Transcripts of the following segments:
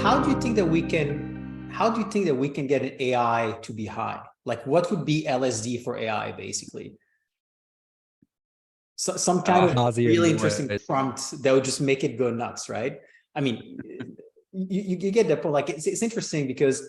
how do you think that we can, how do you think that we can get an AI to be high? Like what would be LSD for AI basically? So, some kind of really interesting prompt that would just make it go nuts, right? I mean, you get that, but like it's interesting because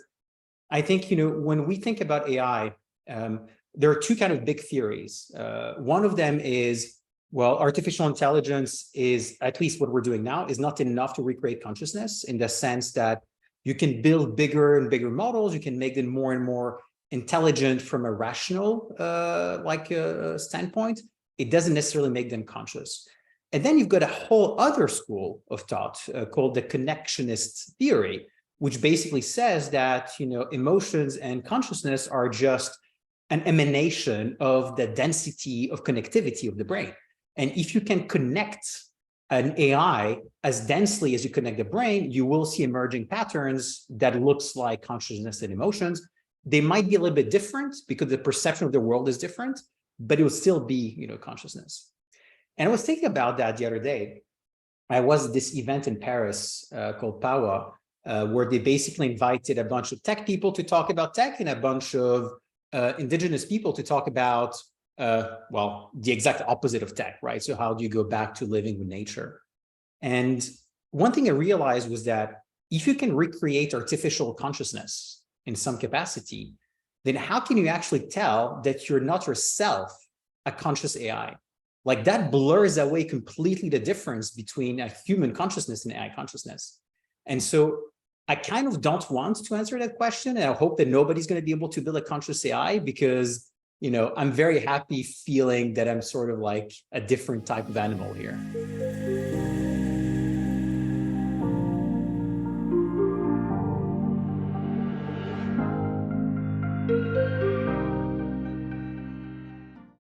I think, when we think about AI, there are two kind of big theories. One of them is, well, artificial intelligence is, at least what we're doing now, is not enough to recreate consciousness, in the sense that you can build bigger and bigger models, you can make them more and more intelligent from a rational standpoint. It doesn't necessarily make them conscious. And then you've got a whole other school of thought called the connectionist theory, which basically says that, emotions and consciousness are just an emanation of the density of connectivity of the brain. And if you can connect an AI as densely as you connect the brain, you will see emerging patterns that looks like consciousness and emotions. They might be a little bit different because the perception of the world is different, but it will still be, consciousness. And I was thinking about that the other day. I was at this event in Paris called Power, where they basically invited a bunch of tech people to talk about tech and a bunch of indigenous people to talk about, the exact opposite of tech, right? So how do you go back to living with nature? And one thing I realized was that if you can recreate artificial consciousness in some capacity, then how can you actually tell that you're not yourself a conscious AI? Like that blurs away completely the difference between a human consciousness and AI consciousness. And so I kind of don't want to answer that question. And I hope that nobody's going to be able to build a conscious AI because, I'm very happy feeling that I'm sort of like a different type of animal here.